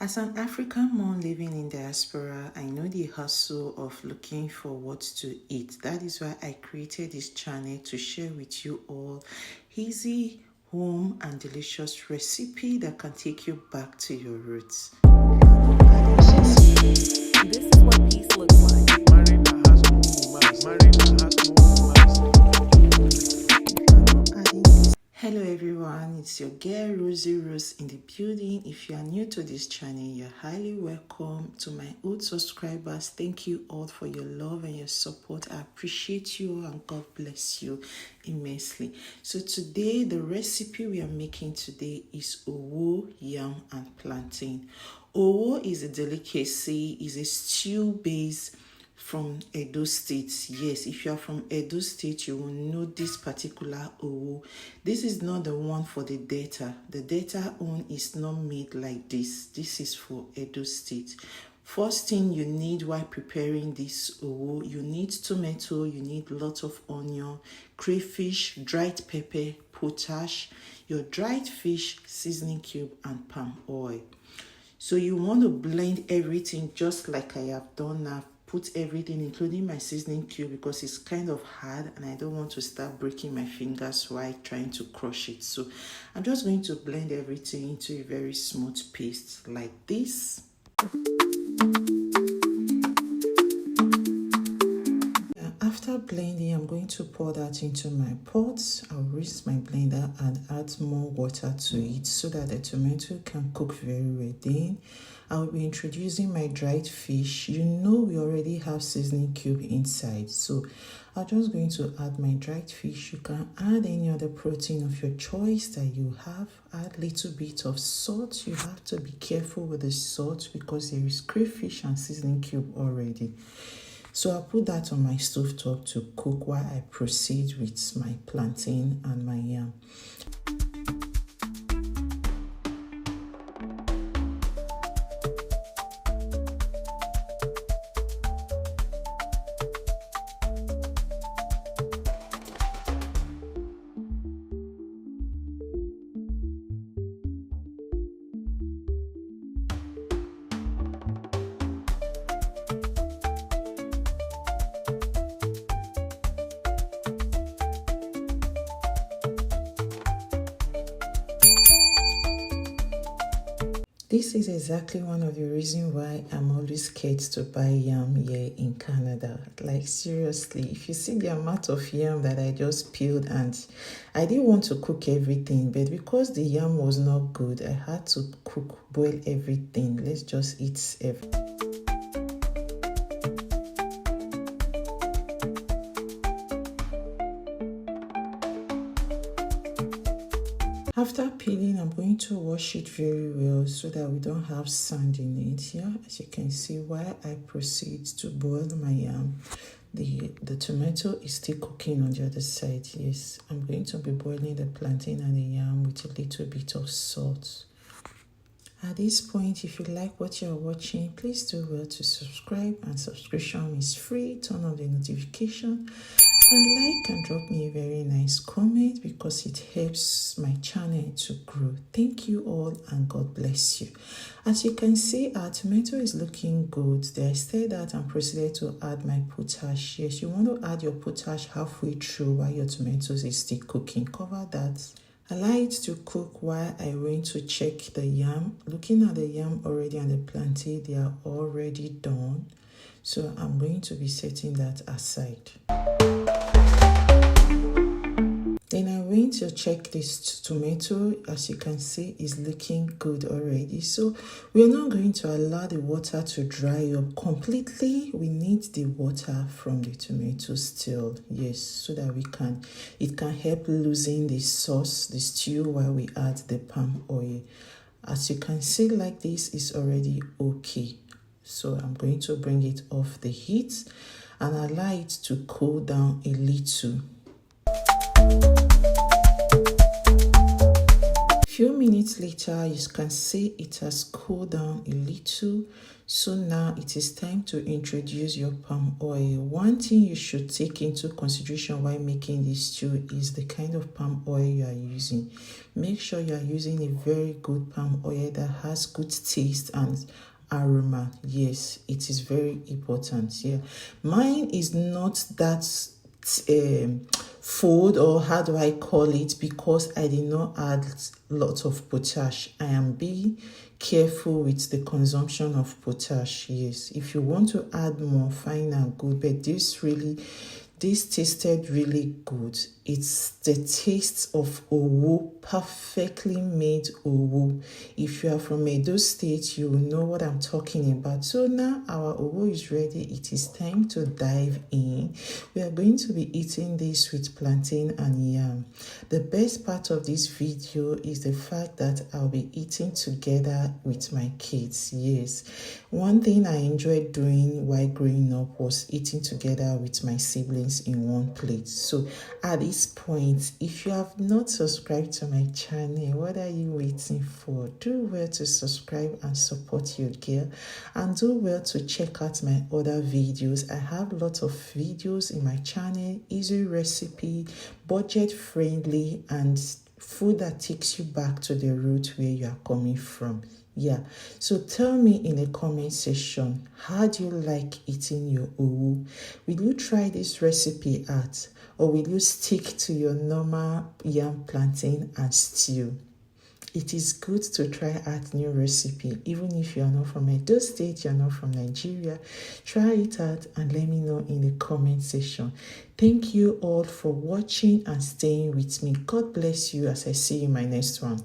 As an African mom living in diaspora, I know the hustle of looking for what to eat. That is why I created this channel to share with you all easy, home and delicious recipe that can take you back to your roots. This is what peace looks like. Hello everyone, it's your girl Rosie Rose in the building. If you are new to this channel, you're highly welcome. To my old subscribers, thank you all for your love and your support. I appreciate you and God bless you immensely. So today, the recipe we are making today is owo, yam and plantain. Owo is a delicacy, is a stew based from Edo State. Yes, if you are from Edo State, you will know this particular owo. This is not the one for the data. The data one is not made like this. This is for Edo State. First thing you need while preparing this owo, you need tomato, you need lots of onion, crayfish, dried pepper, potash, your dried fish, seasoning cube, and palm oil. So you want to blend everything just like I have done now. Put everything, including my seasoning cube, because it's kind of hard and I don't want to start breaking my fingers while trying to crush it. So I'm just going to blend everything into a very smooth paste like this. After blending, I'm going to pour that into my pot. I'll rinse my blender and add more water to it so that the tomato can cook very well. Then I'll be introducing my dried fish. You know we already have seasoning cube inside, so I'm just going to add my dried fish. You can add any other protein of your choice that you have. Add a little bit of salt. You have to be careful with the salt because there is crayfish and seasoning cube already. So I'll put that on my stove top to cook while I proceed with my plantain and my yam. This is exactly one of the reasons why I'm always scared to buy yam here in Canada. Like seriously, if you see the amount of yam that I just peeled, and I didn't want to cook everything, but because the yam was not good, I had to boil everything. Let's just eat everything. After peeling, I'm going to wash it very well so that we don't have sand in it. Yeah, as you can see, while I proceed to boil my yam, the tomato is still cooking on the other side. Yes, I'm going to be boiling the plantain and the yam with a little bit of salt. At this point, if you like what you're watching, please do well to subscribe, and subscription is free. Turn on the notification and like and drop me a very nice comment because it helps my channel to grow. Thank you all and God bless you. As you can see, our tomato is looking good. Then I stirred that and proceeded to add my potash. Yes, you want to add your potash halfway through while your tomatoes is still cooking. Cover that. Allow it to cook while I went to check the yam. Looking at the yam already and the plantain, they are already done. So I'm going to be setting that aside. Then I went to check this tomato. As you can see, is looking good already. So we are not going to allow the water to dry up completely. We need the water from the tomato still. Yes, so that it can help loosen the sauce, the stew, while we add the palm oil. As you can see, like this is already okay. So I'm going to bring it off the heat and allow it to cool down a little. Few minutes minutes later, you can see it has cooled down a little. So now it is time to introduce your palm oil. One thing you should take into consideration while making this stew is the kind of palm oil you are using. Make sure you are using a very good palm oil that has good taste and aroma. Yes, it is very important. Yeah, mine is not that food, or how do I call it, because I did not add lots of potash. I am being careful with the consumption of potash. Yes, if you want to add more, fine and good, but this tasted really good. It's the taste of owo, perfectly made owo. If you are from Edo State, you will know what I'm talking about. So now our owo is ready. It is time to dive in. We are going to be eating this with plantain and yam. The best part of this video is the fact that I'll be eating together with my kids. Yes, one thing I enjoyed doing while growing up was eating together with my siblings in one plate. So at this point, if you have not subscribed to my channel, what are you waiting for? Do well to subscribe and support your girl, and do well to check out my other videos. I have lots of videos in my channel, easy recipe, budget friendly, and food that takes you back to the root where you are coming from. Yeah, so tell me in the comment section, how do you like eating your owu? Will you try this recipe out, or will you stick to your normal yam, plantain and stew? It is good to try out new recipe. Even if you are not from Edo State, you are not from Nigeria, try it out and let me know in the comment section. Thank you all for watching and staying with me. God bless you as I see you in my next one.